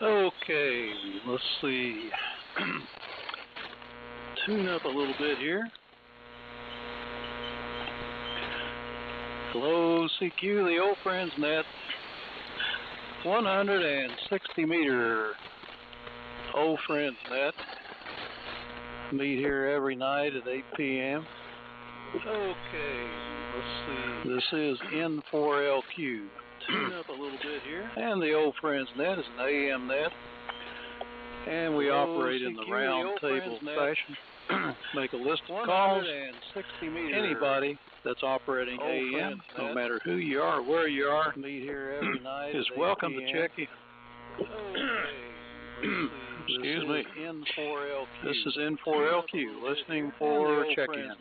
Okay, let's see. Tune up a little bit here. Hello, CQ, the old friends net. 160 meter old friends net. Meet here every night at 8 p.m. Okay, let's see. This is N4LQ. Tune up a little bit here. And the old friends net is an AM net. And we operate in the round table fashion. Make a list of calls. Anybody that's operating AM, no matter who you are, where you are, meet here every night is welcome to check in. Excuse me. This is N4LQ, listening for check-ins.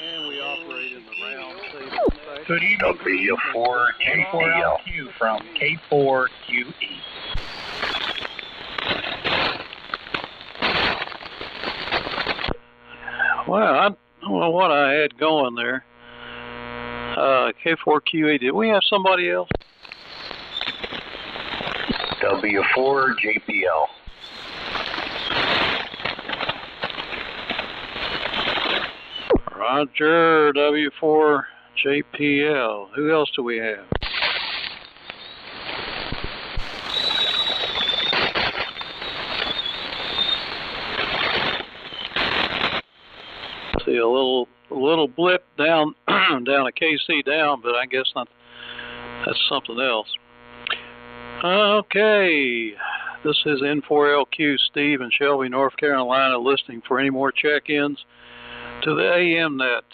And we operate in the round table fashion. Good evening, N4LQ from K4QE. Well, I don't know what I had going there. K4QE, did we have somebody else? W4JPL. Roger, W4JPL. Who else do we have? See a little blip down down a KC down, but I guess not. That's something else. Okay, this is N4LQ Steve in Shelby, North Carolina, listening for any more check-ins to the AM net.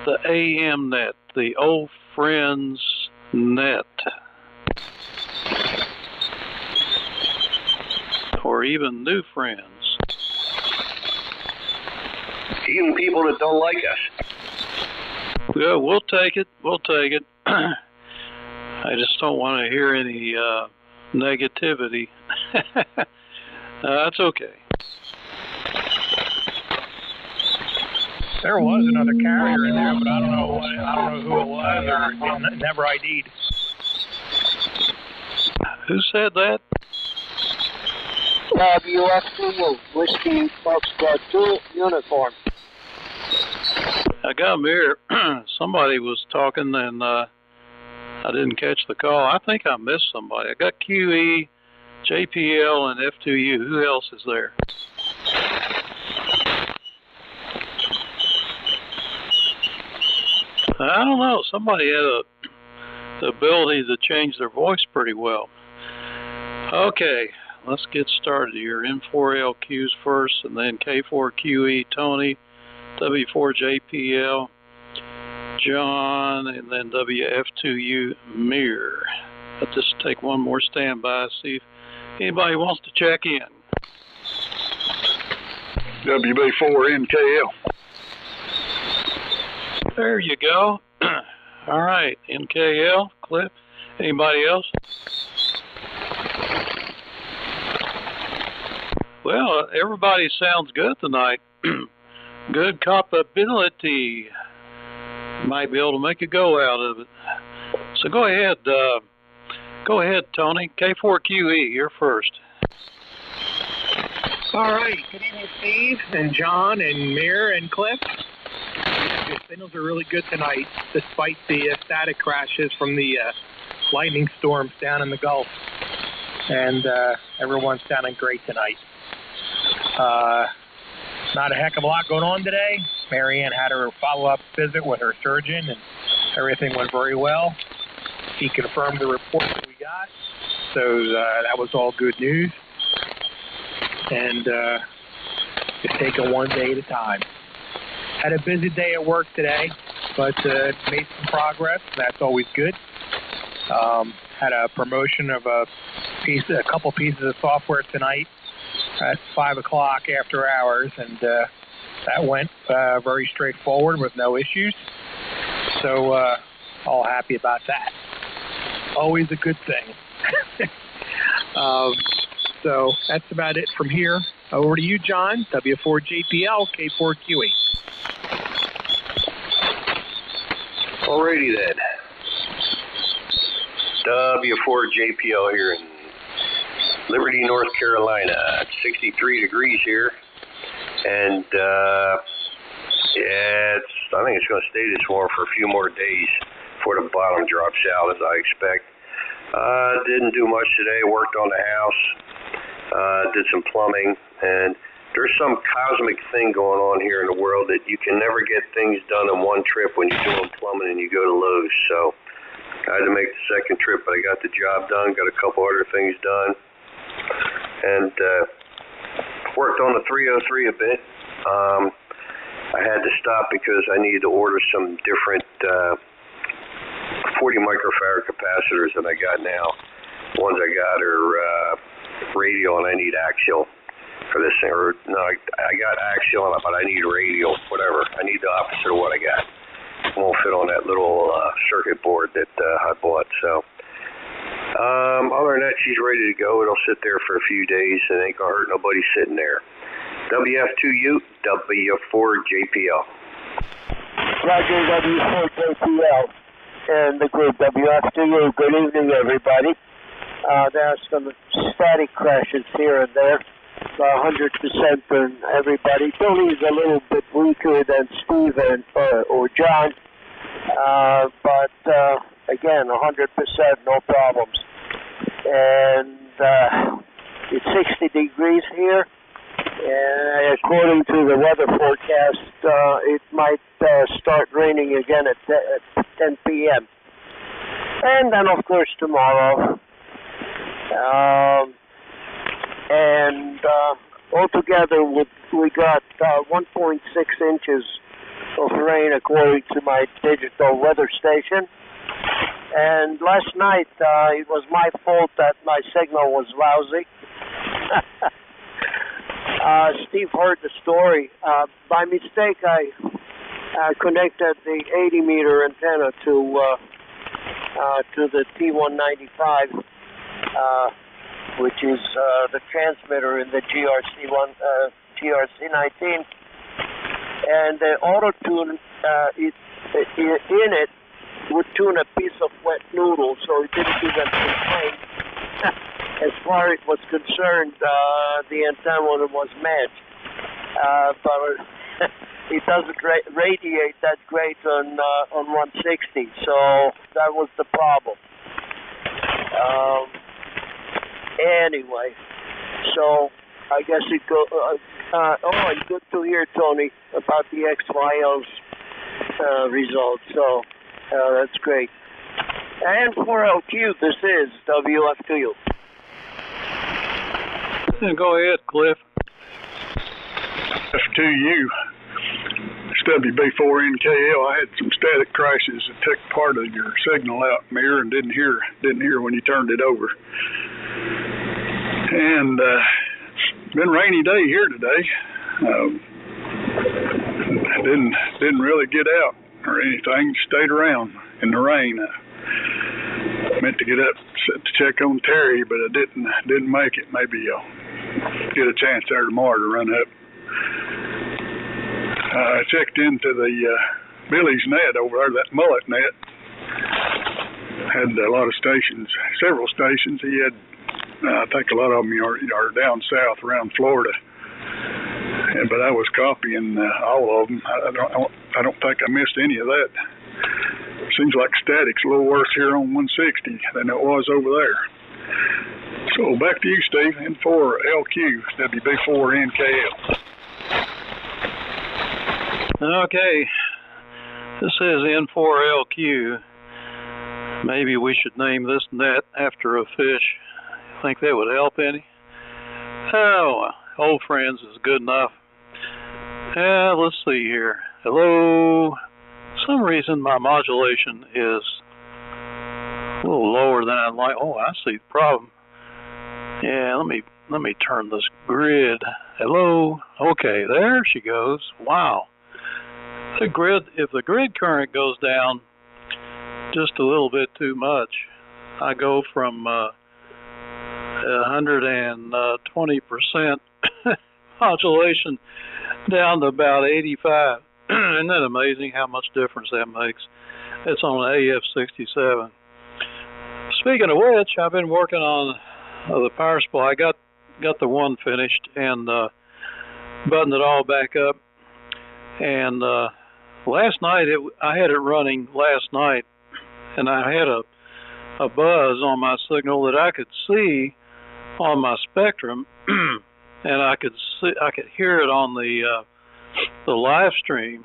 The AM net, the old friends net. Or even new friends. Even people that don't like us. Yeah, we'll take it. We'll take it. I just don't want to hear any negativity. That's okay. There was another carrier in there, but I don't know who it was, or never ID'd. Who said that? WFCU, Whiskey Foxtrot 2 uniform. I got them here. Somebody was talking and I didn't catch the call. I think I missed somebody. I got QE, JPL, and F2U. Who else is there? I don't know. Somebody had the ability to change their voice pretty well. Okay, let's get started here. N4LQs first, and then K4QE, Tony, W4JPL, John, and then WF2U, Mir. I'll just take one more standby, see if anybody wants to check in. WB4NKL. There you go. All right, NKL, Cliff. Anybody else? Well, everybody sounds good tonight. Good capability. Might be able to make a go out of it. So go ahead, Tony. K4QE, you're first. All right. Good evening, Steve and John and Mir and Cliff. Your signals are really good tonight, despite the static crashes from the lightning storms down in the Gulf. And everyone's sounding great tonight. Not a heck of a lot going on today. Marianne had her follow-up visit with her surgeon, and everything went very well. He confirmed the report that we got, so that was all good news. And just taking one day at a time. Had a busy day at work today, but made some progress. That's always good. Had a promotion of a couple pieces of software tonight at 5 o'clock after hours, and that went very straightforward with no issues. So all happy about that. Always a good thing. So that's about it from here. Over to you, John. W4JPL, K4QE. Alrighty then. W4JPL here in Liberty, North Carolina. It's 63 degrees here, and I think it's going to stay this warm for a few more days before the bottom drops out, as I expect. Didn't do much today. Worked on the house, did some plumbing, and there's some cosmic thing going on here in the world that you can never get things done in one trip when you're doing plumbing and you go to Lowe's. So I had to make the second trip, but I got the job done, got a couple other things done, and worked on the 303 a bit. I had to stop because I needed to order some different 40 microfarad capacitors that I got now. The ones I got are radial, and I need axial for this thing. Or, no, I got axial, but I need radial, whatever. I need the opposite of what I got. It won't fit on that little circuit board that I bought. So other than that, she's ready to go. It'll sit there for a few days, and ain't gonna hurt nobody sitting there. WF2U, W4JPL. Roger, W4JPL and the group WF2U. Good evening, everybody. There's some static crashes here and there. 100% from everybody. Billy's a little bit weaker than Steve or John, but again, 100%, no problems. And it's 60 degrees here, and according to the weather forecast, it might start raining again at 10 p.m. And then, of course, tomorrow. And altogether, we got 1.6 inches of rain according to my digital weather station. And last night, it was my fault that my signal was lousy. Steve heard the story. By mistake, I connected the 80-meter antenna to the T195. Which is the transmitter in the GRC19, and the auto tune in it would tune a piece of wet noodle, so it didn't even complain. As far as it was concerned, the antenna was matched, but it doesn't radiate that great on 160, so that was the problem. Anyway, so I guess it go. And good to hear, Tony, about the XYL's results. So that's great. And for LQ, this is WF2U. Go ahead, Cliff. F2U. It's WB4NKL. I had some static crashes that took part of your signal out mirror and didn't hear when you turned it over. And it's been a rainy day here today. Didn't really get out or anything. Stayed around in the rain. Meant to get up to check on Terry, but I didn't make it. Maybe I'll get a chance there tomorrow to run up. I checked into the Billy's net over there, that mullet net. Had a lot of stations, several stations. He had, I think a lot of them are down south around Florida. But I was copying all of them. I don't think I missed any of that. Seems like static's a little worse here on 160 than it was over there. So back to you, Steve. N4LQ, WB4NKL. Okay, this is N4LQ. Maybe we should name this net after a fish. Think that would help any? Oh, old friends is good enough. Let's see here. Hello. For some reason my modulation is a little lower than I'd like. Oh, I see the problem. Yeah, let me turn this grid. Hello. Okay, there she goes. Wow. The grid, if the grid current goes down just a little bit too much, I go from 120% modulation down to about 85. Isn't that amazing how much difference that makes? It's on AF67. speaking of which, I've been working on the power supply. I got the one finished and buttoned it all back up. And last night, I had it running last night, and I had a buzz on my signal that I could see on my spectrum, and I could hear it on the live stream.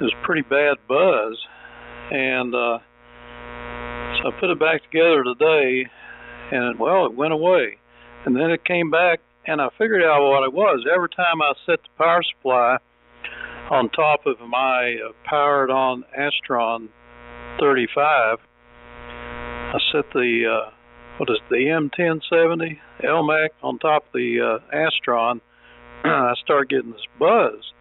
It was a pretty bad buzz, and so I put it back together today, and well, it went away, and then it came back, and I figured out what it was. Every time I set the power supply on top of my powered on Astron 35, I set the the M1070 LMAC on top of the Astron. I start getting this buzz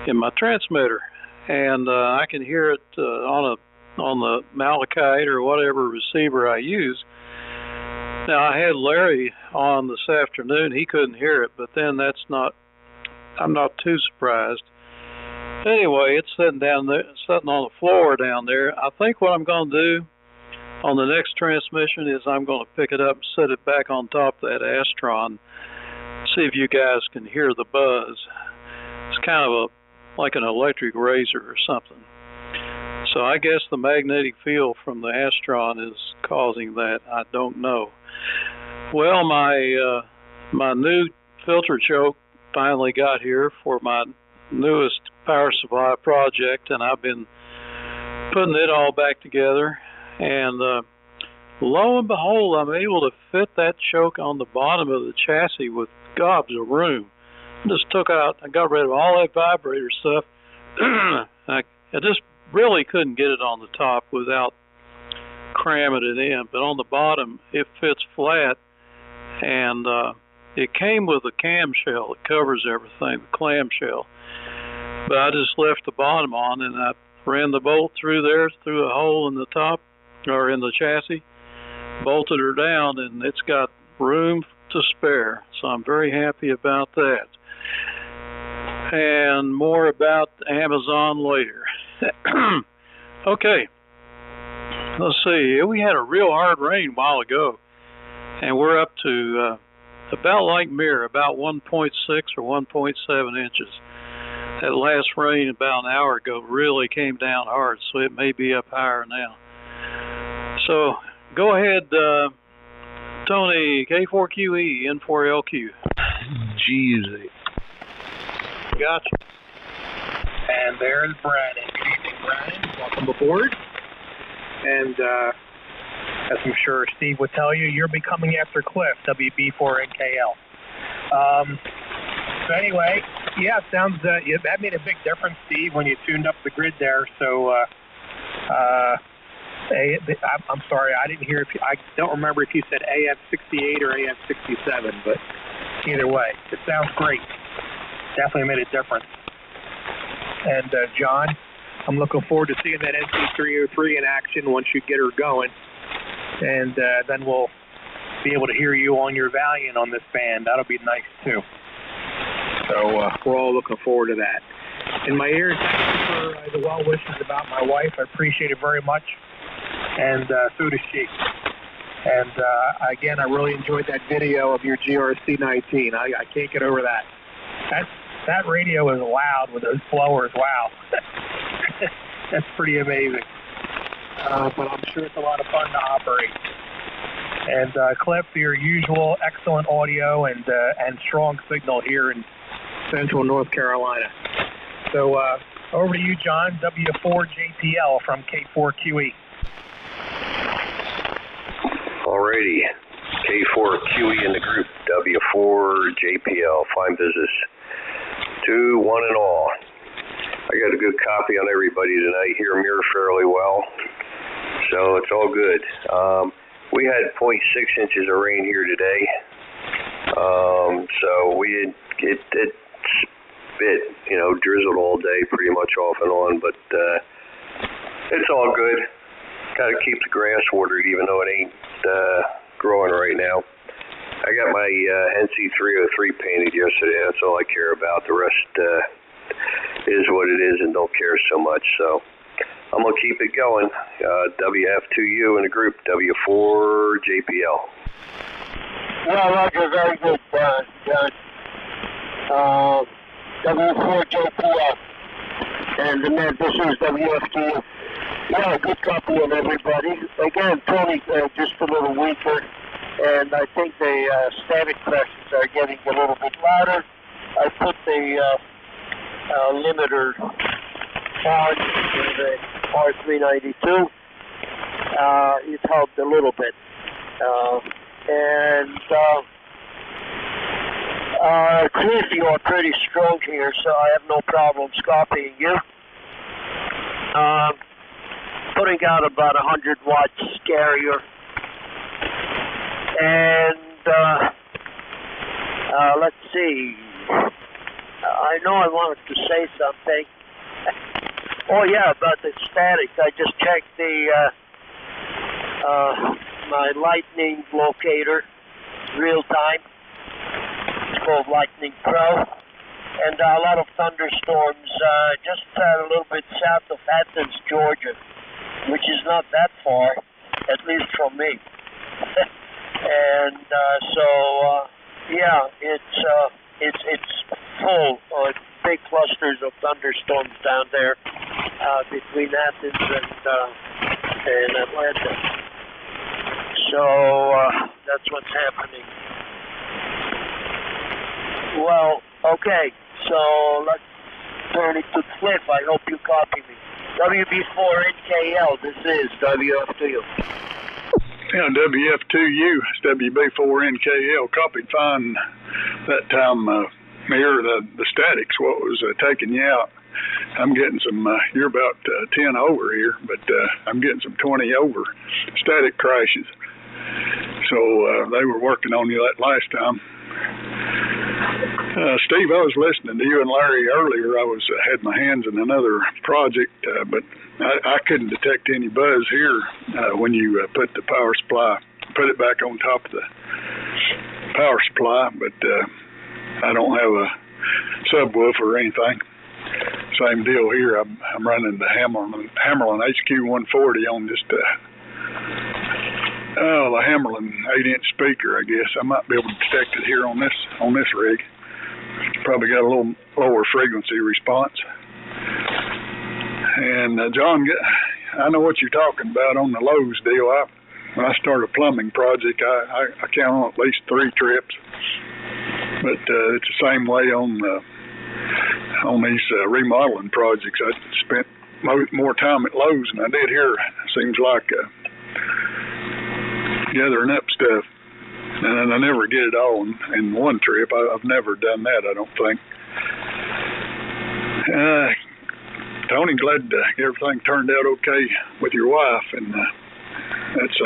in my transmitter, and I can hear it on the Malachite or whatever receiver I use. Now, I had Larry on this afternoon. He couldn't hear it, but then I'm not too surprised. Anyway, it's sitting on the floor down there. I think what I'm going to do on the next transmission is I'm going to pick it up and set it back on top of that Astron. See if you guys can hear the buzz. It's kind of like an electric razor or something. So I guess the magnetic field from the Astron is causing that. I don't know. Well, my new filter choke finally got here for my newest power supply project, and I've been putting it all back together, and lo and behold, I'm able to fit that choke on the bottom of the chassis with gobs of room. I got rid of all that vibrator stuff. I just really couldn't get it on the top without cramming it in, but on the bottom it fits flat, and it came with a clamshell. It covers everything, the clamshell. But I just left the bottom on, and I ran the bolt through a hole in the top, or in the chassis, bolted her down, and it's got room to spare. So I'm very happy about that. And more about Amazon later. Okay. Let's see. We had a real hard rain a while ago, and we're up to about like Mirror, about 1.6 or 1.7 inches. That last rain about an hour ago really came down hard, so it may be up higher now. So go ahead, Tony, K4QE, N4LQ. Jeez. Gotcha. And there's Brandon. Good evening, Brandon. Welcome aboard. And as I'm sure Steve would tell you, you're becoming after Cliff, WB4NKL. So anyway, yeah, sounds that made a big difference, Steve, when you tuned up the grid there. So I'm sorry, I didn't hear. I don't remember if you said AF68 or AF67, but either way, it sounds great. Definitely made a difference. And John, I'm looking forward to seeing that NC303 in action once you get her going, and then we'll be able to hear you on your Valiant on this band. That'll be nice too. So we're all looking forward to that. In my ear, thank you for the well wishes about my wife. I appreciate it very much, and so does she. And again, I really enjoyed that video of your GRC19. I can't get over that. That radio is loud with those blowers. Wow, that's pretty amazing. But I'm sure it's a lot of fun to operate. And Cliff, your usual excellent audio and strong signal here in Central North Carolina. So over to you, John, W4JPL from K4QE. Alrighty, K4QE in the group, W4JPL, fine business. To one and all. I got a good copy on everybody tonight. Hear Mirror fairly well, so it's all good. We had 0.6 inches of rain here today, so it drizzled all day pretty much off and on, but it's all good. Got to keep the grass watered even though it ain't growing right now. I got my NC303 painted yesterday. That's all I care about. The rest is what it is and don't care so much. So I'm going to keep it going. WF2U in the group, W4JPL. Well, Roger, very good, John. W4JPL. And this is WF2U. Yeah, good copy on everybody. Again, Tony, just a little weaker. And I think the static crashes are getting a little bit louder. I put the limiter on in the R392. It helped a little bit. Cliff, you are pretty strong here, so I have no problems copying you. Putting out about 100 watts carrier. And let's see. I know I wanted to say something. Oh yeah, about the static. I just checked the my lightning locator, real time. It's called Lightning Pro, and a lot of thunderstorms just a little bit south of Athens, Georgia, which is not that far, at least from me. And yeah, it's full of big clusters of thunderstorms down there between Athens and Atlanta. So that's what's happening. Well, okay, so let's turn it to Cliff. I hope you copy me. WB4NKL, this is WF2U. Yeah, WF2U, it's WB4NKL. Copied fine that time. Mirror the statics, what was taking you out. I'm getting some, you're about 10 over here, but I'm getting some 20 over static crashes. So they were working on you that last time. Steve, I was listening to you and Larry earlier. I had my hands in another project, but I couldn't detect any buzz here when you put the power supply, put it back on top of the power supply, but I don't have a subwoofer or anything. Same deal here. I'm running the Hammerlin HQ140 on just the Hammerlin 8-inch speaker. I guess I might be able to detect it here on this rig. Probably got a little lower frequency response. And John, I know what you're talking about on the Lowe's deal. When I start a plumbing project, I count on at least 3 trips. But it's the same way on these remodeling projects. I spent more time at Lowe's than I did here. Seems like gathering up stuff, and I never get it all in one trip. I've never done that, I don't think. Tony, glad everything turned out okay with your wife, and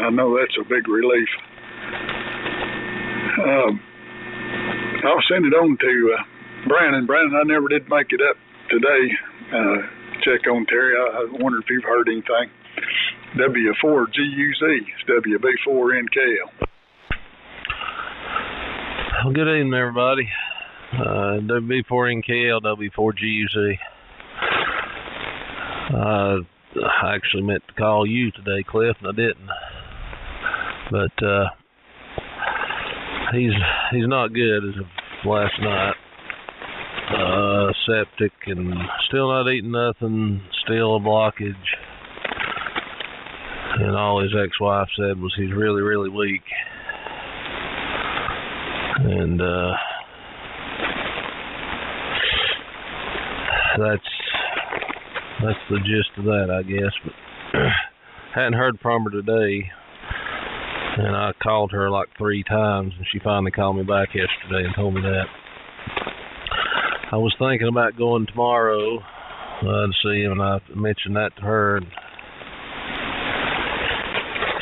I know that's a big relief. I'll send it on to Brandon. Brandon, I never did make it up today. Check on Terry. I wonder if you've heard anything. W4GUZ. It's WB4NKL. Well, good evening, everybody. WB4NKL, W4GUZ. I actually meant to call you today, Cliff, and I didn't. But he's not good as of last night. Septic and still not eating nothing, still a blockage. And all his ex-wife said was he's really, really weak. And that's the gist of that, I guess. But hadn't heard from her today. And I called her like 3 times, and she finally called me back yesterday and told me that. I was thinking about going tomorrow to see him, and I mentioned that to her. And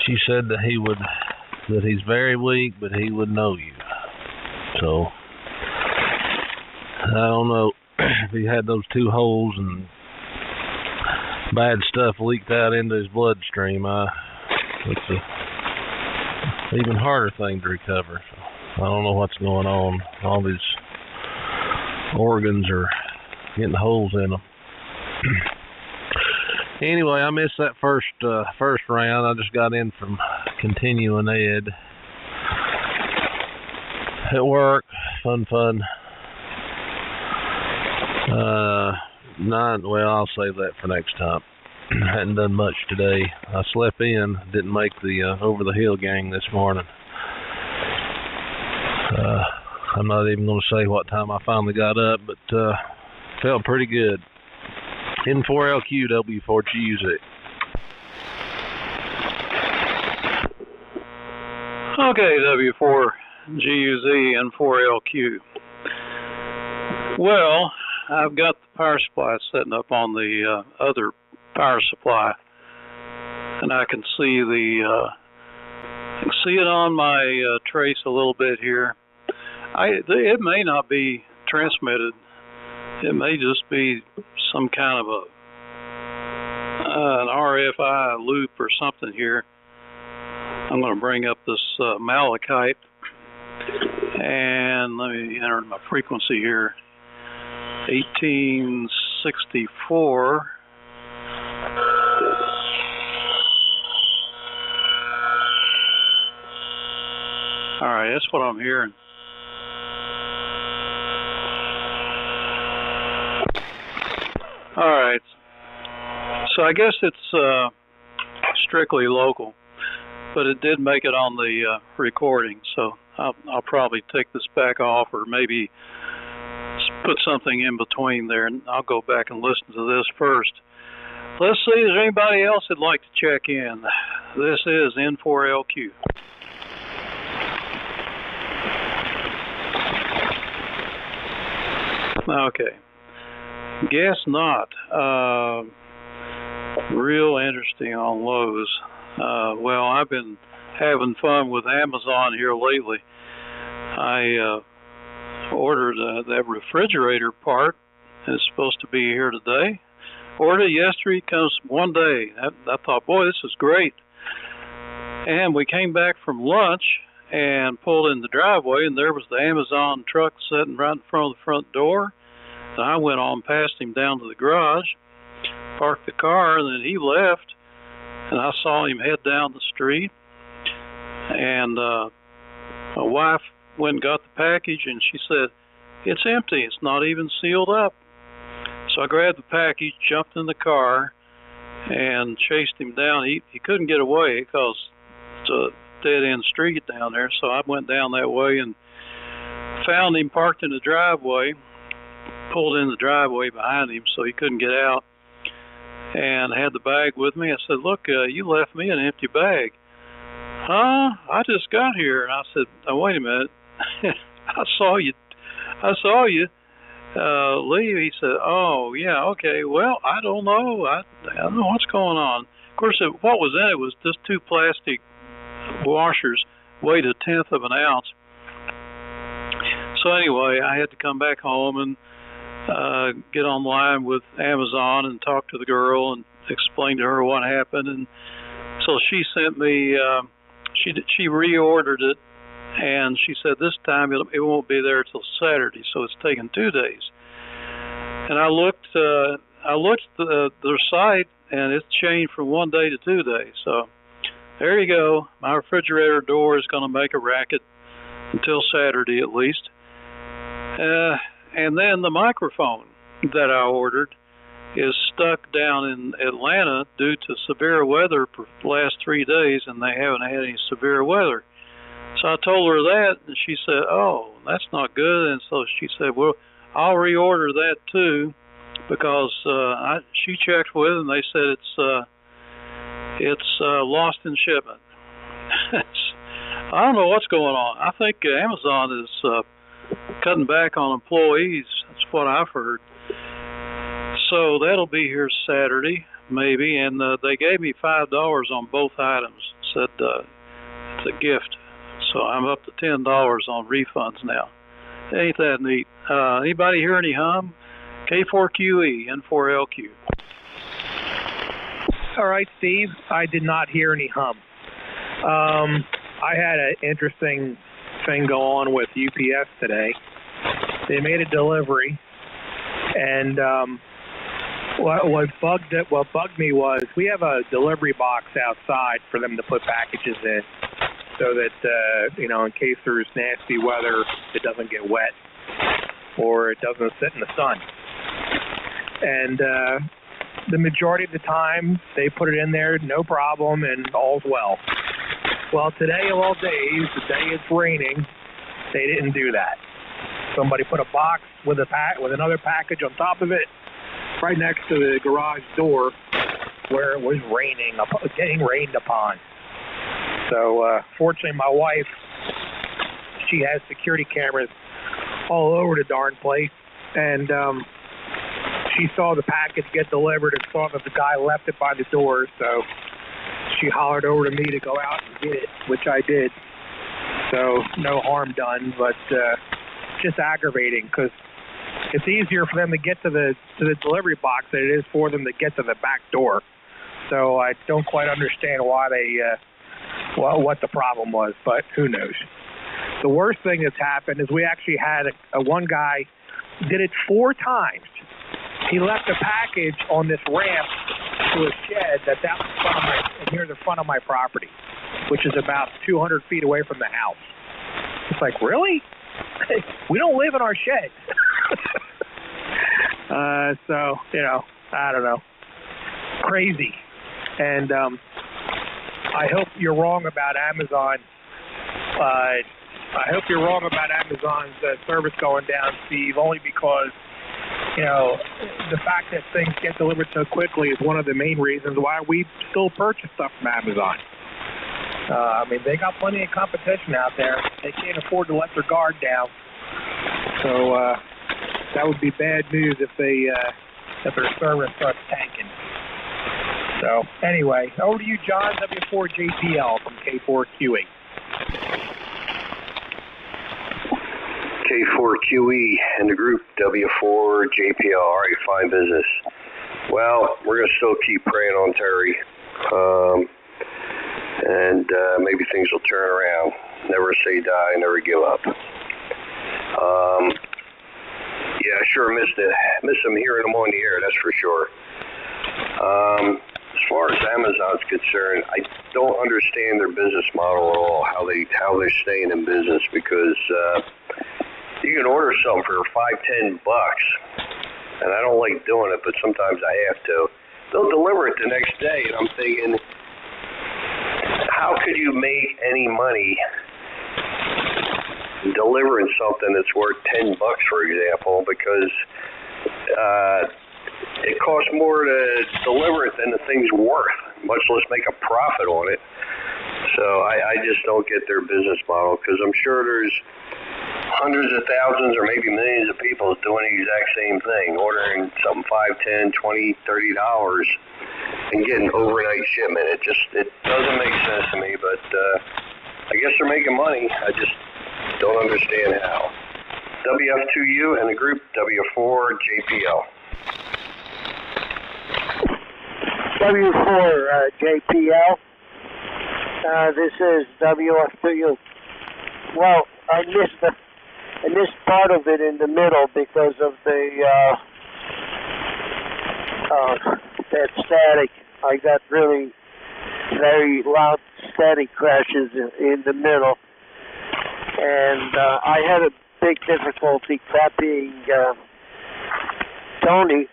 she said that he's very weak, but he would know you. So I don't know if he had those 2 holes and bad stuff leaked out into his bloodstream. It's a even harder thing to recover. So I don't know what's going on. All these organs are getting holes in them. Anyway, I missed that first round. I just got in from continuing ed at work. Fun. Well, I'll save that for next time. I hadn't done much today. I slept in. Didn't make the over the hill gang this morning. I'm not even going to say what time I finally got up, but felt pretty good. N4LQ W4GUZ. Okay, W4GUZ N4LQ. Well, I've got the power supply setting up on the other power supply, and I can see it on my trace a little bit here. It may not be transmitted. It may just be some kind of an RFI loop or something here. I'm going to bring up this malachite, and let me enter my frequency here. 1864. All right, that's what I'm hearing. All right, so I guess it's strictly local, but it did make it on the recording, so I'll probably take this back off, or maybe put something in between there, and I'll go back and listen to this first. Let's see, is there anybody else that'd like to check in? This is N4LQ. Okay. Guess not. Real interesting on Lowe's. Well, I've been having fun with Amazon here lately. I ordered that refrigerator part. It's supposed to be here today. Ordered it yesterday, comes one day. I thought, boy, this is great. And we came back from lunch and pulled in the driveway, and there was the Amazon truck sitting right in front of the front door. So I went on past him down to the garage, parked the car, and then he left, and I saw him head down the street. And my wife went and got the package, and she said, it's empty. It's not even sealed up. So I grabbed the package, jumped in the car, and chased him down. He couldn't get away because it's a dead-end street down there. So I went down that way and found him parked in the driveway, pulled in the driveway behind him so he couldn't get out, and had the bag with me. I said, look, you left me an empty bag. Huh? I just got here. And I said, oh, wait a minute. I saw you leave. He said, oh, yeah, okay. Well, I don't know. I don't know what's going on. Of course, what was in it was just two plastic washers, weighed 1/10 of an ounce. So anyway, I had to come back home and get online with Amazon and talk to the girl and explain to her what happened. And so she sent me, she reordered it, and she said this time it won't be there till Saturday, so it's taken 2 days. And I looked their site, and it's changed from 1 day to 2 days. So there you go. My refrigerator door is going to make a racket until Saturday at least. And then the microphone that I ordered is stuck down in Atlanta due to severe weather for the last 3 days, and they haven't had any severe weather. So I told her that, and she said, oh, that's not good. And so she said, well, I'll reorder that too, because she checked with them, and they said it's lost in shipment. I don't know what's going on. I think Amazon is cutting back on employees. That's what I've heard. So that'll be here Saturday, maybe, and they gave me $5 on both items. Said it's a gift. So I'm up to $10 on refunds now. Ain't that neat? Anybody hear any hum? K4QE, N4LQ. All right, Steve. I did not hear any hum. I had an interesting thing go on with UPS today. They made a delivery, and What bugged me was we have a delivery box outside for them to put packages in, so that in case there's nasty weather, it doesn't get wet or it doesn't sit in the sun. And the majority of the time, they put it in there, no problem, and all's well. Well, today of all days, the day it's raining, they didn't do that. Somebody put a box with another package on top of it, right next to the garage door, where it was getting rained upon. So, fortunately, my wife, she has security cameras all over the darn place, and she saw the package get delivered and saw that the guy left it by the door, so she hollered over to me to go out and get it, which I did. So no harm done, but just aggravating, because it's easier for them to get to the delivery box than it is for them to get to the back door. So I don't quite understand why what the problem was, but who knows. The worst thing that's happened is we actually had one guy did it 4 times. He left a package on this ramp to a shed that's out near the front of my property, which is about 200 feet away from the house. It's like, really? We don't live in our shed. So, I don't know. Crazy. And I hope you're wrong about Amazon. I hope you're wrong about Amazon's service going down, Steve, only because the fact that things get delivered so quickly is one of the main reasons why we still purchase stuff from Amazon. They got plenty of competition out there. They can't afford to let their guard down. So that would be bad news if their service starts tanking. So anyway, over to you, John, W4JPL from K4QE. K4QE and the group W4JPL. All right, fine business. Well, we're going to still keep praying on Terry. And maybe things will turn around. Never say die, never give up. Yeah, I sure miss him hearing him on the air, that's for sure. As far as Amazon's concerned, I don't understand their business model at all, how they're staying in business, because you can order something for $5-10, and I don't like doing it, but sometimes I have to. They'll deliver it the next day, and I'm thinking, how could you make any money delivering something that's worth $10, for example, because it costs more to deliver it than the thing's worth, much less make a profit on it. So I just don't get their business model, because I'm sure there's hundreds of thousands or maybe millions of people doing the exact same thing, ordering something $5, $10, $20, $30 and getting overnight shipment. It doesn't make sense to me, but I guess they're making money. I just don't understand how. WF2U and the group W4JPL. W4JPL. This is WF2U. Well, I missed part of it in the middle because of that static. I got really very loud static crashes in the middle, and I had a big difficulty copying Tony,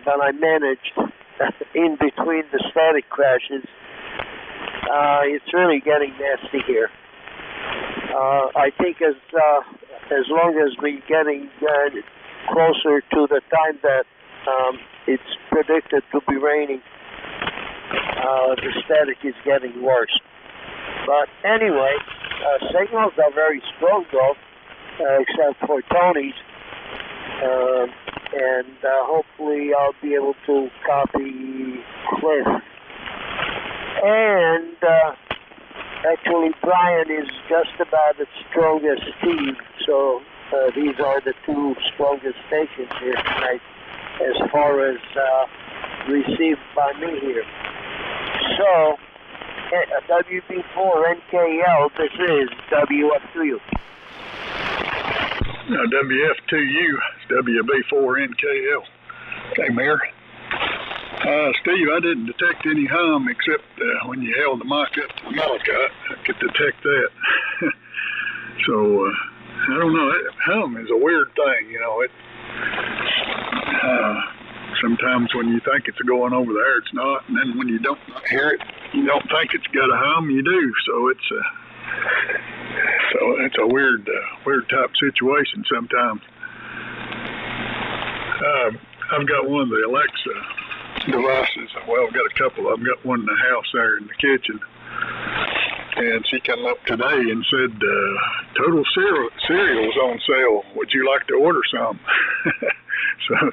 but I managed in between the static crashes. It's really getting nasty here. I think as long as we're getting closer to the time that it's predicted to be raining, the static is getting worse. But anyway, signals are very strong though, except for Tony's, and hopefully I'll be able to copy Cliff. And actually Brian is just about as strong as Steve, so these are the two strongest stations here tonight as far as received by me here. So, WB4NKL, this is WF2U. WF2U is WB4NKL. Okay, Mayor. Steve, I didn't detect any hum except when you held the mic up to the malachite. I could detect that. So, I don't know. Hum is a weird thing, you know. Sometimes when you think it's going over there, it's not. And then when you don't hear it, you don't think it's got a hum, you do. So it's a weird type situation sometimes. I've got one of the Alexa devices. Well, I've got a couple of them. Got one in the house there in the kitchen. And she came up today and said, total cereal's on sale. Would you like to order some? So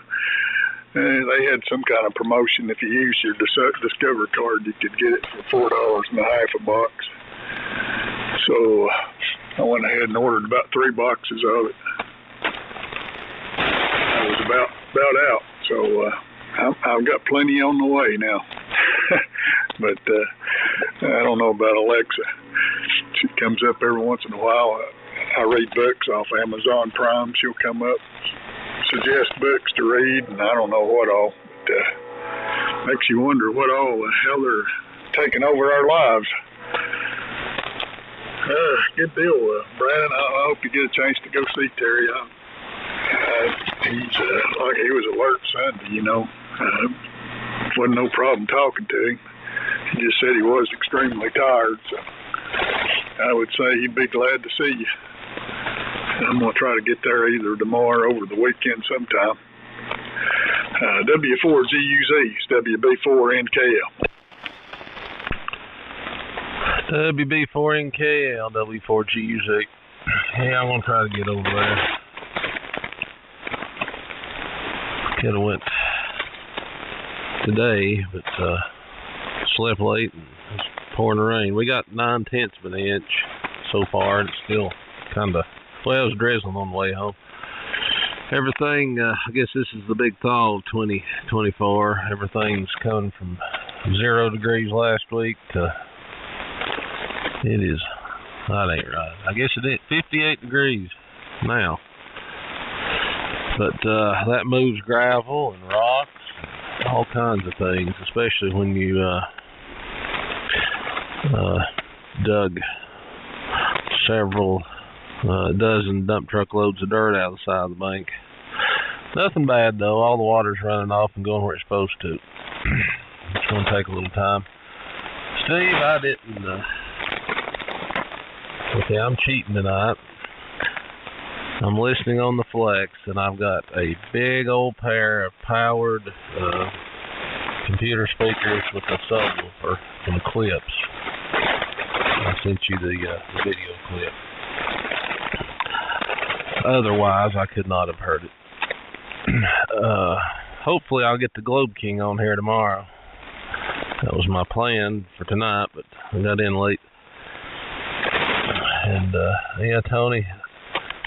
they had some kind of promotion. If you use your Discover card, you could get it for $4.50 a box. So I went ahead and ordered about 3 boxes of it. I was about out. So I've got plenty on the way now. But I don't know about Alexa. She comes up every once in a while. I read books off Amazon Prime. She'll come up, suggest books to read, and I don't know what all. But makes you wonder what all the hell they're taking over our lives. Good deal, Brandon. I hope you get a chance to go see Terry. He's like he was alert Sunday, you know. Wasn't no problem talking to him. He just said he was extremely tired, so I would say he'd be glad to see you. I'm going to try to get there either tomorrow or over the weekend sometime. W4GUZ, WB4NKL. WB4NKL, W4GUZ. Yeah, I'm going to try to get over there. Could have went today, but slept late and it's pouring rain. We got 9/10 of an inch so far, and it's still kind of, well, it was drizzling on the way home. Everything, I guess this is the big thaw of 2024. Everything's coming from 0 degrees last week to, it is, that ain't right. I guess it is 58 degrees now. But that moves gravel and rocks, and all kinds of things, especially when you dug several dozen dump truck loads of dirt out of the side of the bank. Nothing bad though. All the water's running off and going where it's supposed to. It's going to take a little time. Steve, I didn't. Okay, I'm cheating tonight. I'm listening on the Flex, and I've got a big old pair of powered computer speakers with a subwoofer from Clips. I sent you the video clip. Otherwise, I could not have heard it. Hopefully, I'll get the Globe King on here tomorrow. That was my plan for tonight, but I got in late. And yeah, Tony,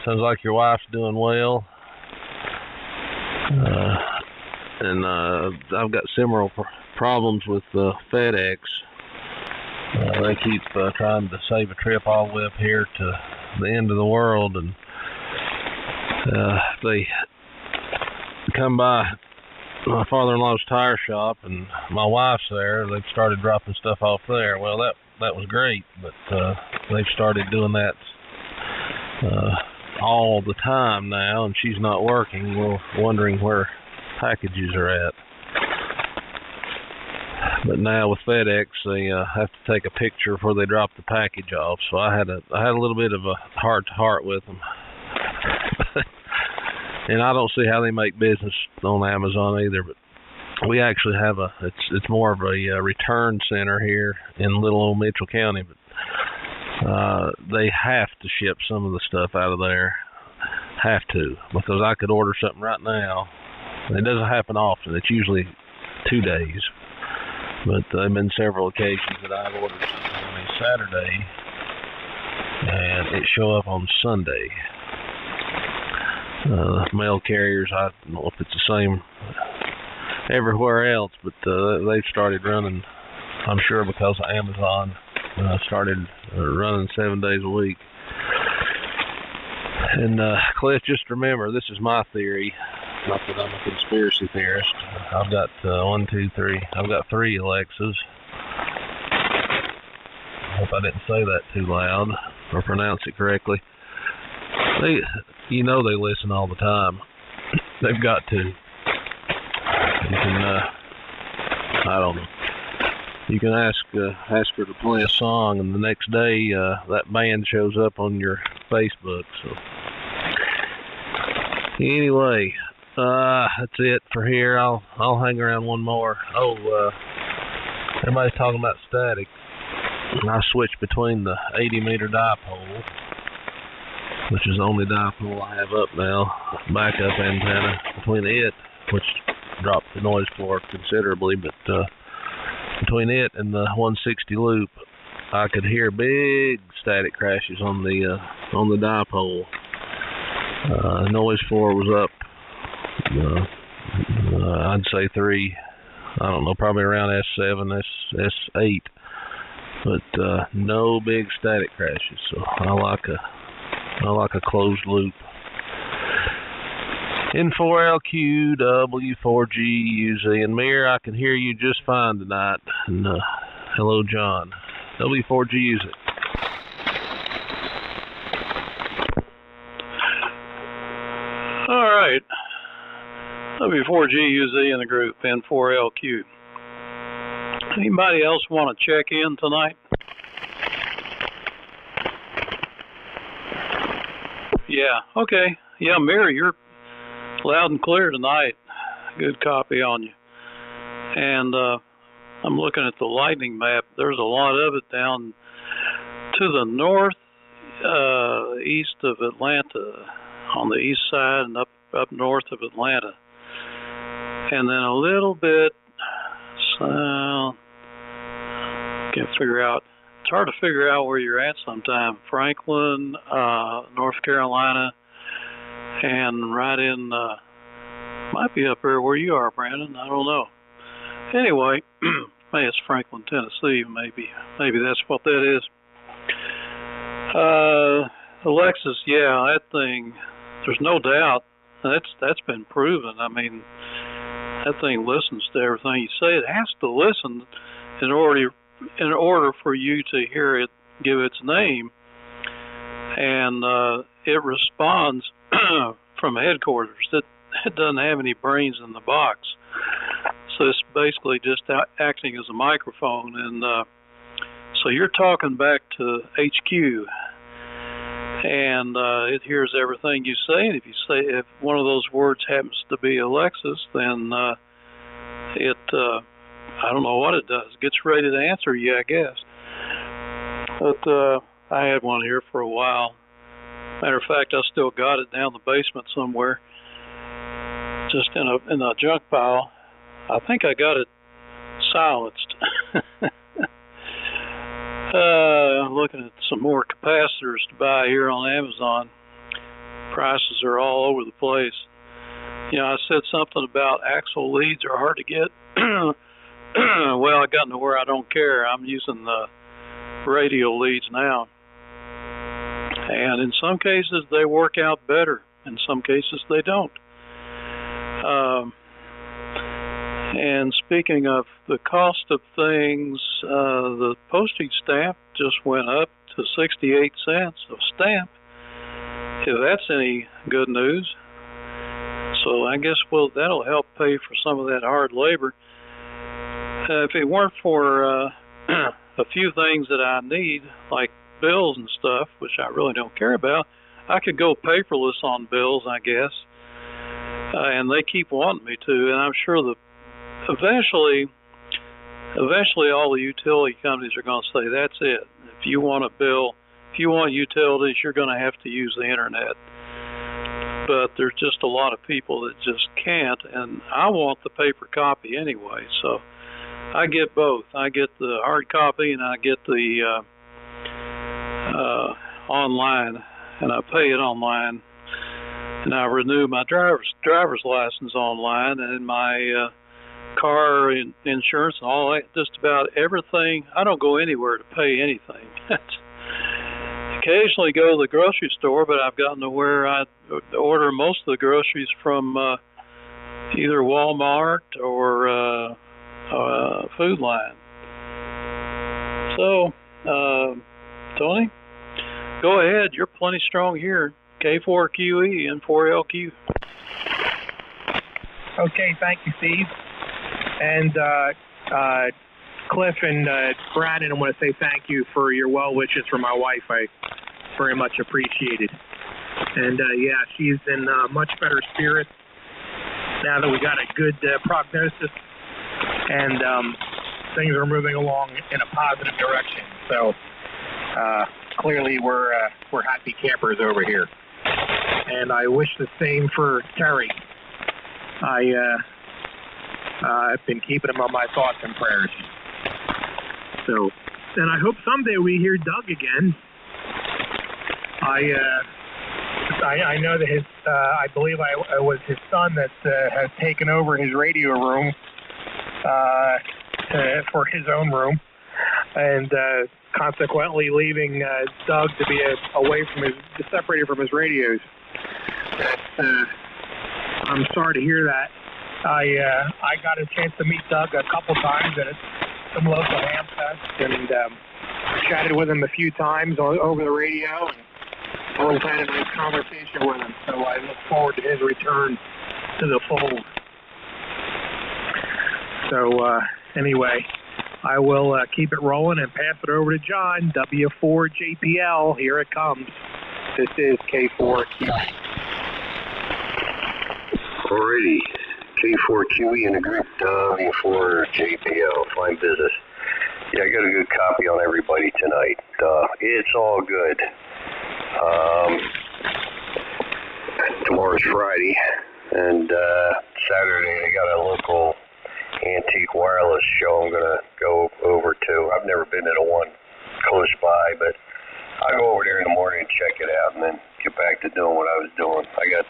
sounds like your wife's doing well. And I've got similar problems with FedEx. They keep trying to save a trip all the way up here to the end of the world, and they come by my father-in-law's tire shop, and my wife's there. They've started dropping stuff off there. Well, that was great, but they've started doing that all the time now, and she's not working. We're wondering where packages are at. But now with FedEx, they have to take a picture before they drop the package off. So I had a little bit of a heart-to-heart with them. And I don't see how they make business on Amazon either. But we actually have it's more of a return center here in little old Mitchell County. But they have to ship some of the stuff out of there. Have to, because I could order something right now. It doesn't happen often. It's usually 2 days. But there have been several occasions that I've ordered something on a Saturday and it show up on Sunday. Mail carriers, I don't know if it's the same everywhere else, but they've started running, I'm sure because of Amazon, started running 7 days a week. And Cliff, just remember, this is my theory. Not that I'm a conspiracy theorist. I've got I've got 3 Alexas. I hope I didn't say that too loud or pronounce it correctly. They listen all the time. They've got to. You can, I don't know. You can ask her to play a song, and the next day that band shows up on your Facebook. So anyway, that's it for here. I'll hang around one more. Everybody's talking about static. I switched between the 80-meter dipole, which is the only dipole I have up now, backup antenna, between it, which dropped the noise floor considerably, but between it and the 160 loop, I could hear big static crashes on the dipole. Noise floor was up, I'd say 3, I don't know, probably around S7, S8, but no big static crashes. So I like a closed loop. N4LQ, W4G, UZ, and Mir, I can hear you just fine tonight. And hello, John. W4G, UZ. All right. W4G, UZ in the group, N4LQ. Anybody else want to check in tonight? Yeah, okay. Yeah, Mir, you're loud and clear tonight. Good copy on you. And I'm looking at the lightning map. There's a lot of it down to the north, east of Atlanta, on the east side, and up north of Atlanta. And then a little bit south. Can't figure out. It's hard to figure out where you're at sometime. Franklin, North Carolina, and right in, might be up there where you are, Brandon. I don't know. Anyway, maybe it's Franklin, Tennessee. Maybe that's what that is. Alexis, yeah, that thing. There's no doubt. That's been proven. I mean, that thing listens to everything you say. It has to listen in order for you to hear it give its name, and it responds from headquarters. It doesn't have any brains in the box, so it's basically just acting as a microphone. And so you're talking back to HQ, and it hears everything you say. And if one of those words happens to be Alexis, then it I don't know what it does. It gets ready to answer you, I guess. But I had one here for a while. Matter of fact, I still got it down the basement somewhere, just in a junk pile. I think I got it silenced. I'm looking at some more capacitors to buy here on Amazon. Prices are all over the place. You know, I said something about axle leads are hard to get. Well, I gotten to where I don't care. I'm using the radial leads now. And in some cases, they work out better. In some cases, they don't. And speaking of the cost of things, the postage stamp just went up to 68 cents a stamp, if that's any good news. So I guess that'll help pay for some of that hard labor. If it weren't for a few things that I need, like bills and stuff, which I really don't care about, I could go paperless on bills, I guess. And they keep wanting me to, and I'm sure eventually all the utility companies are going to say, that's it. If you want a bill, if you want utilities, you're going to have to use the internet. But there's just a lot of people that just can't, and I want the paper copy anyway, so I get both. I get the hard copy and I get the online, and I pay it online, and I renew my driver's license online, and my car insurance and all that, just about everything. I don't go anywhere to pay anything. Occasionally go to the grocery store, but I've gotten to where I order most of the groceries from either Walmart or Food Line. So, Tony, go ahead. You're plenty strong here. K4QE and 4LQ. Okay, thank you, Steve. And Cliff and Brandon, I want to say thank you for your well wishes for my wife. I very much appreciate it. And yeah, she's in much better spirits now that we got a good prognosis, and things are moving along in a positive direction. So clearly we're happy campers over here. And I wish the same for Terry. I've been keeping him on my thoughts and prayers. So, and I hope someday we hear Doug again. I know that I believe it was his son that has taken over his radio room for his own room, and consequently leaving Doug to be separated from his radios. I'm sorry to hear that. I got a chance to meet Doug a couple times at some local ham fest, and chatted with him a few times over the radio, and always had a nice conversation with him. So I look forward to his return to the fold. So anyway, I will keep it rolling and pass it over to John. W4JPL, here it comes. This is K4QE. Alrighty, K4QE in the group, W4JPL, fine business. Yeah, I got a good copy on everybody tonight. It's all good. Tomorrow's Friday, and Saturday I got a local antique wireless show I'm going to go over to. I've never been to one close by, but I'll go over there in the morning and check it out and then get back to doing what I was doing. I got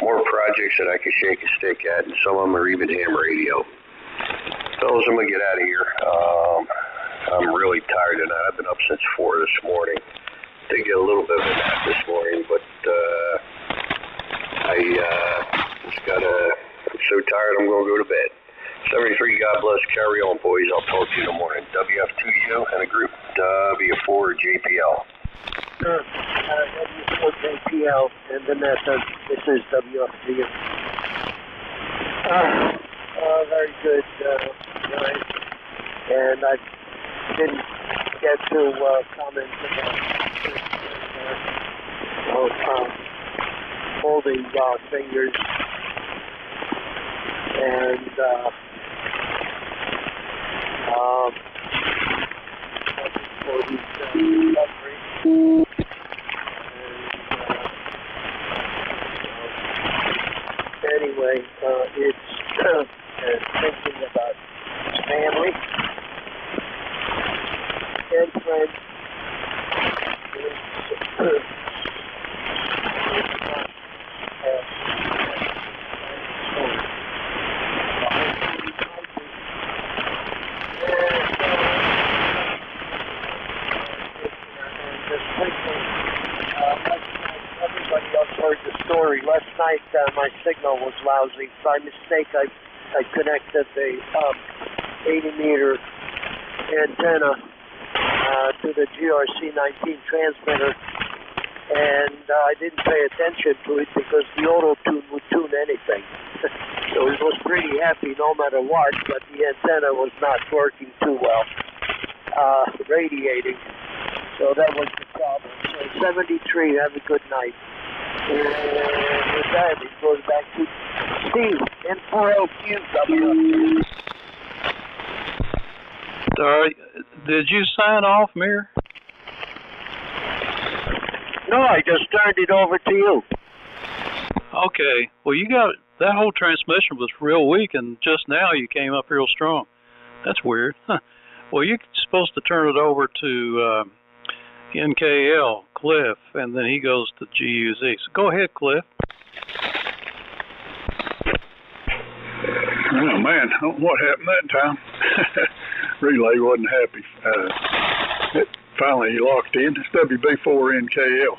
more projects that I can shake a stick at, and some of them are even ham radio. Fellas, I'm going to get out of here. I'm really tired tonight. I've been up since 4 this morning. Did get a little bit of a nap this morning, but I'm so tired I'm going to go to bed. 73, God bless, carry on, boys. I'll talk to you in the morning. WF2U and a group, W4JPL. Sure, W4JPL and Vanessa, this is WF2U. Very good, guys. And I didn't get to comment about holding fingers and for his recovery. Anyway, it's thinking about his family and friends. Everybody else heard the story. Last night my signal was lousy. By mistake, I connected the 80-meter antenna to the GRC-19 transmitter, and I didn't pay attention to it because the auto-tune would tune anything. So it was pretty happy no matter what, but the antenna was not working too well, radiating. So that was the problem. So 73, have a good night. And with that, it goes back to Steve in 4LQ. Did you sign off, Mir? No, I just turned it over to you. Okay. Well, that whole transmission was real weak, and just now you came up real strong. That's weird. Huh. Well, you're supposed to turn it over to NKL, Cliff, and then he goes to GUZ. So go ahead, Cliff. Oh, man, I don't know what happened that time. Relay wasn't happy. It finally locked in. It's WB4NKL.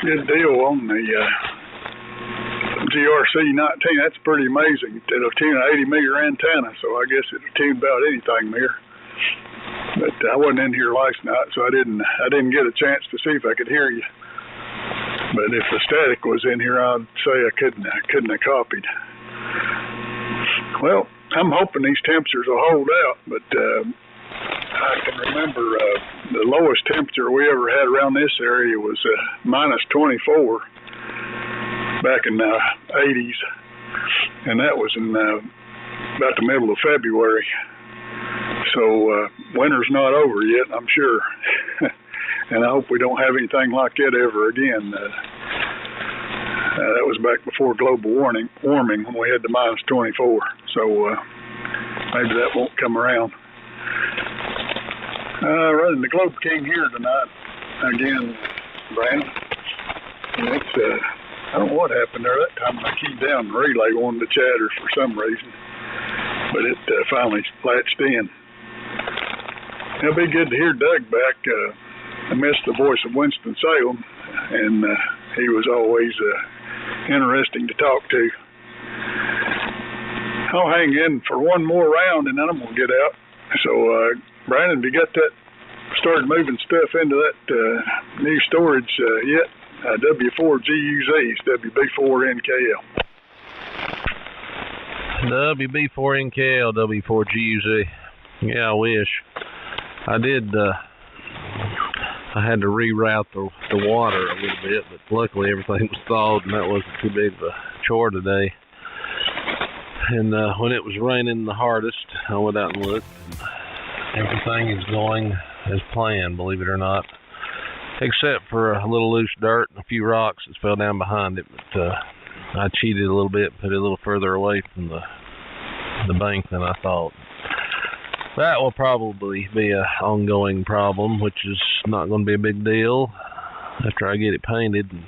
Good deal on the GRC 19, that's pretty amazing. It'll tune an 80 meter antenna, so I guess it'll tune about anything there. But I wasn't in here last night, so I didn't get a chance to see if I could hear you. But if the static was in here, I'd say I couldn't have copied. Well, I'm hoping these temperatures will hold out, but I can remember the lowest temperature we ever had around this area was minus 24 back in the 80s, and that was in about the middle of February. So winter's not over yet, I'm sure. And I hope we don't have anything like that ever again. That was back before global warming when we had the minus 24. So maybe that won't come around. Running the Globe King here tonight again, Brandon. And it's I don't know what happened there. That time I keyed down the relay wanted to chatter for some reason, but it finally latched in. It'll be good to hear Doug back. I missed the voice of Winston-Salem, and he was always interesting to talk to. I'll hang in for one more round, and then I'm going to get out. So, Brandon, have you got that started moving stuff into that new storage yet? W4GUZ, WB4NKL. WB4NKL, W4GUZ. Yeah, I wish. I did, I had to reroute the water a little bit, but luckily everything was thawed and that wasn't too big of a chore today. And when it was raining the hardest, I went out and looked, and everything is going as planned, believe it or not. Except for a little loose dirt and a few rocks that fell down behind it, but I cheated a little bit, put it a little further away from the bank than I thought. That will probably be an ongoing problem, which is not going to be a big deal. After I get it painted and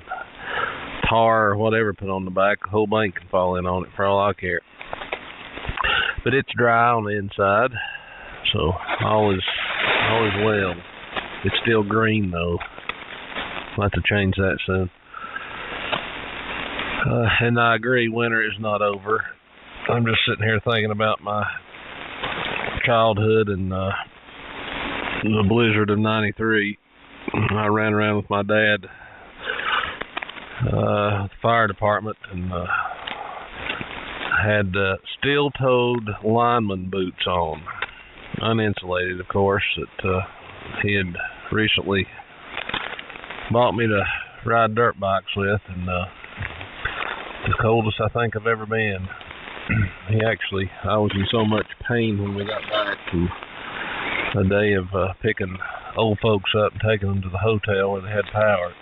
tar or whatever put on the back, the whole bank can fall in on it for all I care. But it's dry on the inside, so all is well. It's still green though. I'll have to change that soon. And I agree, winter is not over. I'm just sitting here thinking about my childhood and the blizzard of '93. I ran around with my dad, the fire department, and had steel-toed lineman boots on, uninsulated, of course, that he had recently bought me to ride dirt bikes with, and the coldest I think I've ever been. I was in so much pain when we got back from a day of picking old folks up and taking them to the hotel where they had power.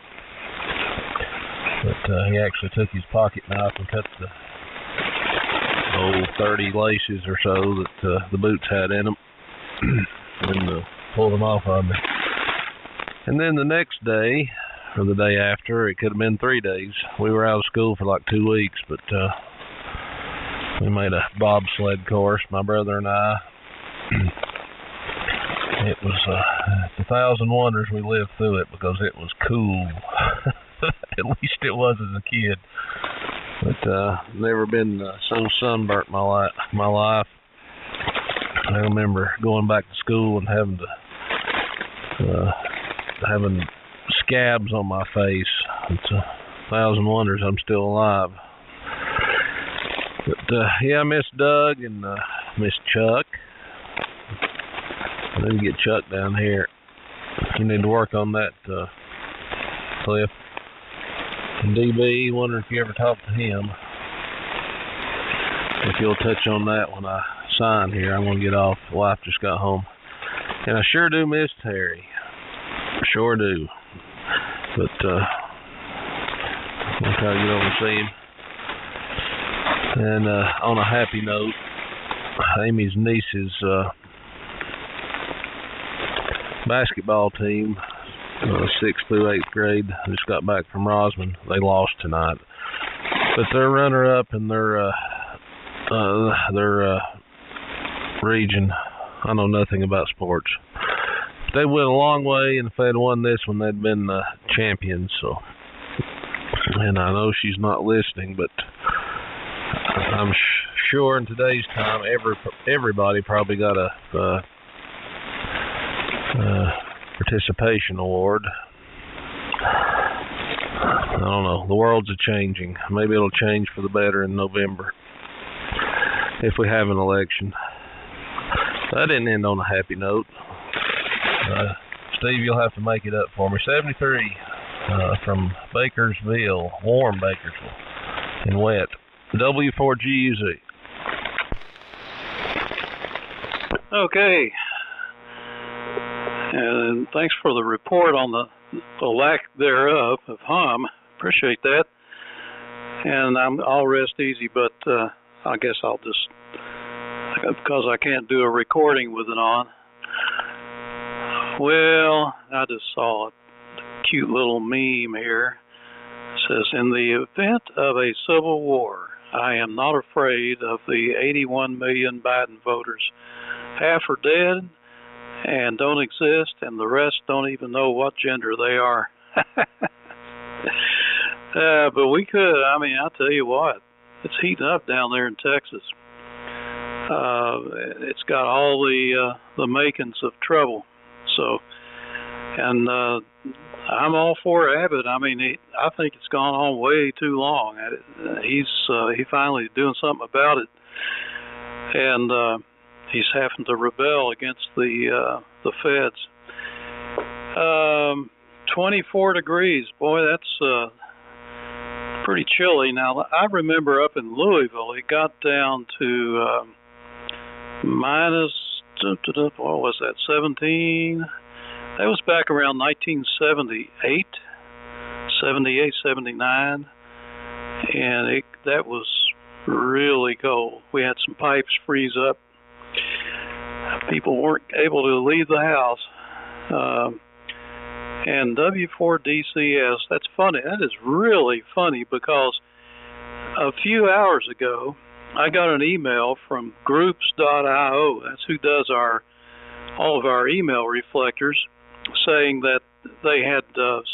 But he actually took his pocket knife and cut the 30 laces or so that the boots had in them and pulled them off of me. And then the next day, or the day after, it could have been 3 days. We were out of school for like 2 weeks, but we made a bobsled course, my brother and I. It was 1,000 wonders we lived through it because it was cool. At least it was as a kid. But never been so sunburnt my life. I remember going back to school and having scabs on my face. It's 1,000 wonders I'm still alive. But yeah, I miss Doug and miss Chuck. I need to get Chuck down here. You need to work on that, Cliff. And DB, wonder if you ever talked to him. If you'll touch on that when I sign here, I'm going to get off. The wife just got home. And I sure do miss Terry. Sure do. But I'll try to get over and see him. And on a happy note, Amy's niece's basketball team, 6th through 8th grade, just got back from Rosman. They lost tonight, but they're runner-up in their region. I know nothing about sports. They went a long way, and if they'd won this one, they'd been champions. So, and I know she's not listening, but I'm sure in today's time, everybody probably got a participation award. I don't know. The world's a-changing. Maybe it'll change for the better in November if we have an election. That didn't end on a happy note. Steve, you'll have to make it up for me. 73 from Bakersville, warm Bakersville, and wet. W4GUZ. Okay. And thanks for the report on the lack thereof of hum. Appreciate that. And I'll rest easy, but I guess I'll just, because I can't do a recording with it on. Well, I just saw a cute little meme here. It says, in the event of a civil war, I am not afraid of the 81 million Biden voters. Half are dead and don't exist, and the rest don't even know what gender they are. But we could, I mean, I'll tell you what, it's heating up down there in Texas. It's got all the makings of trouble. So, and I'm all for Abbott. I mean, I think it's gone on way too long. He finally doing something about it, and he's having to rebel against the feds. 24 degrees, boy, that's pretty chilly. Now, I remember up in Louisville, it got down to minus, what was that, 17? That was back around 1978, 78, 79, and that was really cold. We had some pipes freeze up. People weren't able to leave the house. And W4DCS, that's funny. That is really funny, because a few hours ago, I got an email from groups.io. That's who does all of our email reflectors, saying that they had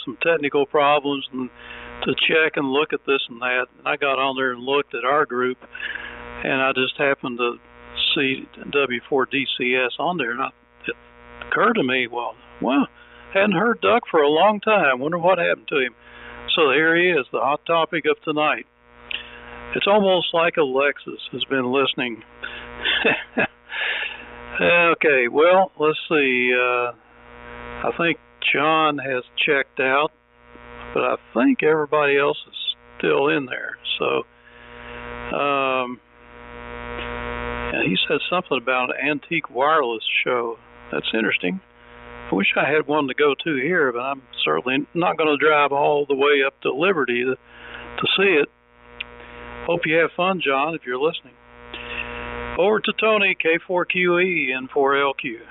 some technical problems and to check and look at this and that. And I got on there and looked at our group, and I just happened to see W4DCS on there, and it occurred to me, well, hadn't heard Duck for a long time. Wonder what happened to him. So here he is, the hot topic of tonight. It's almost like Alexis has been listening. Okay, well, let's see. I think John has checked out, but I think everybody else is still in there. So, and he said something about an antique wireless show. That's interesting. I wish I had one to go to here, but I'm certainly not going to drive all the way up to Liberty to see it. Hope you have fun, John, if you're listening. Over to Tony, K4QE, N4LQ.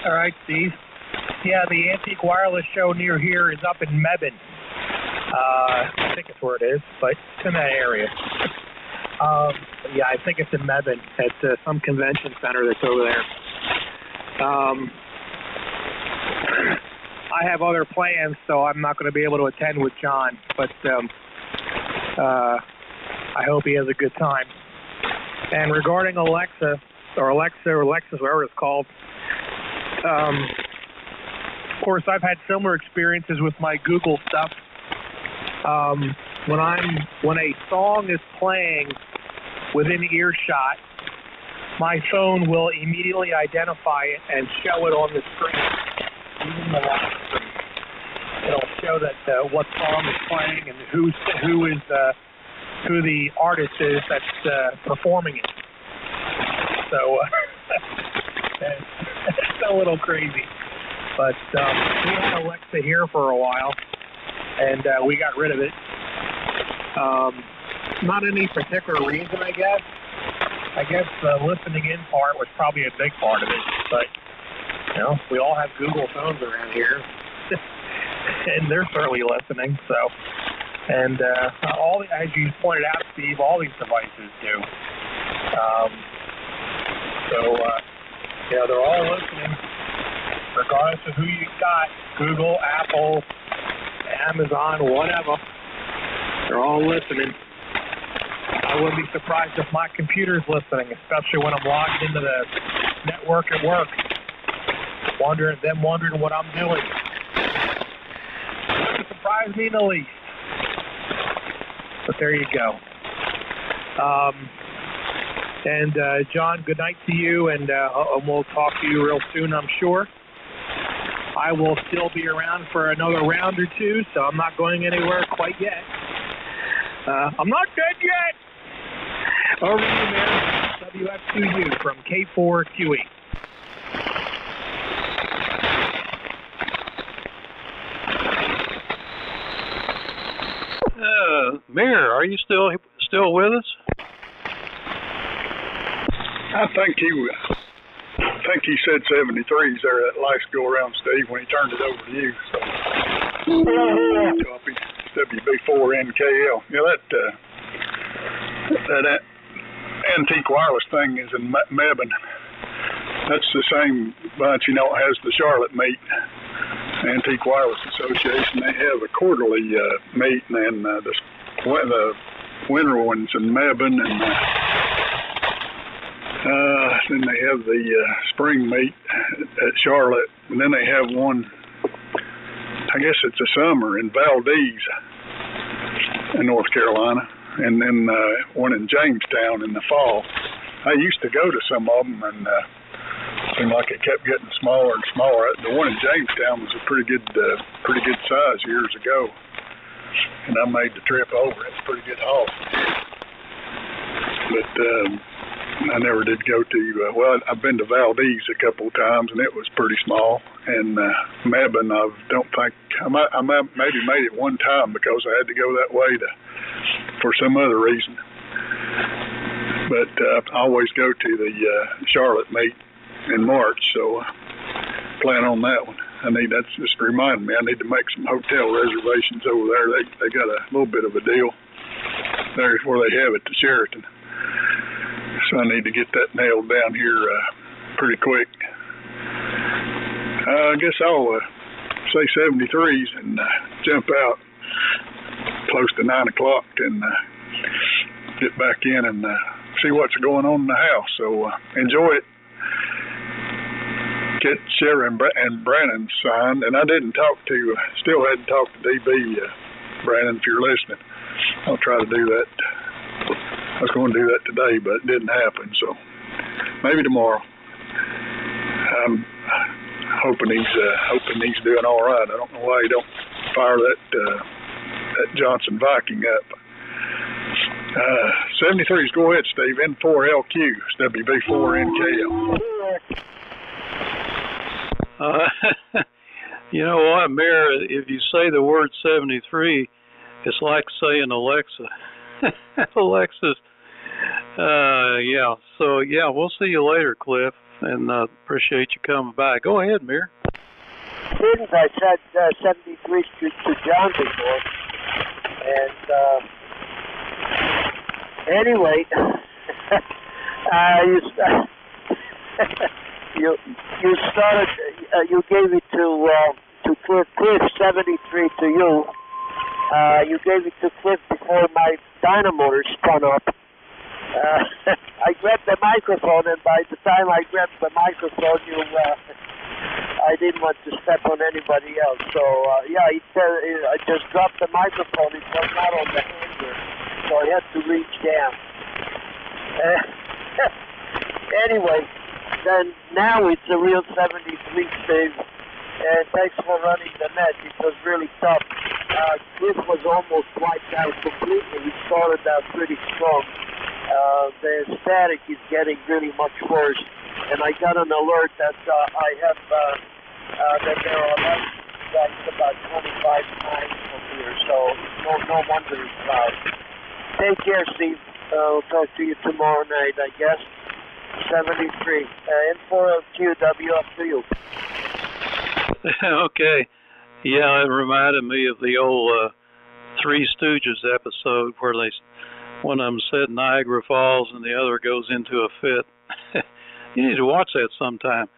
All right, Steve. Yeah, the Antique Wireless Show near here is up in Mebane. I think it's where it is, but it's in that area. Yeah, I think it's in Mebane at some convention center that's over there. I have other plans, so I'm not going to be able to attend with John, but I hope he has a good time. And regarding Alexa, or Lexus, whatever it's called, of course, I've had similar experiences with my Google stuff. When a song is playing within earshot, my phone will immediately identify it and show it on the screen. Even the live stream, it'll show that what song is playing and who the artist is that's performing it. So it's a little crazy, but we had Alexa here for a while, and we got rid of it. Not any particular reason, I guess. I guess the listening in part was probably a big part of it, but we all have Google phones around here, and they're certainly listening. So, and as you pointed out, Steve, all these devices do. They're all listening, regardless of who you got, Google, Apple, Amazon, whatever. They're all listening. I wouldn't be surprised if my computer's listening, especially when I'm logged into the network at work. Wondering what I'm doing. Wouldn't surprise me in the least. But there you go. John, good night to you, and we'll talk to you real soon, I'm sure. I will still be around for another round or two, so I'm not going anywhere quite yet. I'm not dead yet. Over to you, man. WF2U from K4QE. Mayor, are you still with us? I think he said 73s there that last go around, Steve, when he turned it over to you. So, copy WB4NKL. Yeah, that antique wireless thing is in Mebane. That's the same bunch, has the Charlotte meet. Antique Wireless Association. They have a quarterly meet, and the winter ones in Mebane, and then they have the spring meet at Charlotte, and then they have one, I guess it's a summer, in Valdez in North Carolina, and then one in Jamestown in the fall. I used to go to some of them, and seemed like it kept getting smaller and smaller. The one in Jamestown was a pretty good size years ago, and I made the trip over. It's a pretty good haul. But I never did go to. I've been to Valdez a couple of times, and it was pretty small. And Mebane, I don't think I maybe made it one time because I had to go that way for some other reason. But I always go to the Charlotte meet in March, so plan on that one. That's just reminding me, I need to make some hotel reservations over there. They got a little bit of a deal there where they have it to Sheraton. So I need to get that nailed down here pretty quick. I guess I'll say 73s and jump out close to 9 o'clock and get back in and see what's going on in the house. So enjoy it. Get Sarah and Brandon signed, and I still hadn't talked to DB, Brandon, if you're listening. I'll try to do that. I was going to do that today, but it didn't happen, so maybe tomorrow. I'm hoping he's doing all right. I don't know why he don't fire that Johnson Viking up. 73s, go ahead, Steve. N4LQ, it's WB4NKL. You know what, Mayor, if you say the word 73, it's like saying Alexa. Alexa's, yeah. So, yeah, we'll see you later, Cliff, and appreciate you coming by. Go ahead, Mayor. Didn't I said 73 to John before, and anyway, you gave it to Cliff 73 to you. You gave it to Cliff before my dynamotor spun up. I grabbed the microphone, and by the time I grabbed the microphone, I didn't want to step on anybody else. So, yeah, I just dropped the microphone. It was not on the hanger, so I had to reach down. Anyway, then now it's a real 73 Steve. And thanks for running the net. It was really tough. Cliff was almost wiped out completely. He started out pretty strong. The static is getting really much worse. And I got an alert that I have that there are lights about 25 times from here. So no wonder it's loud. Take care, Steve. I'll talk to you tomorrow night, I guess. 73. N4LQ, up to you. Okay. Yeah, it reminded me of the old Three Stooges episode where one of them said Niagara Falls and the other goes into a fit. You need to watch that sometime.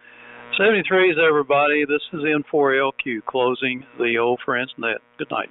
73s, everybody. This is N4LQ closing the Old Friends Net. Good night.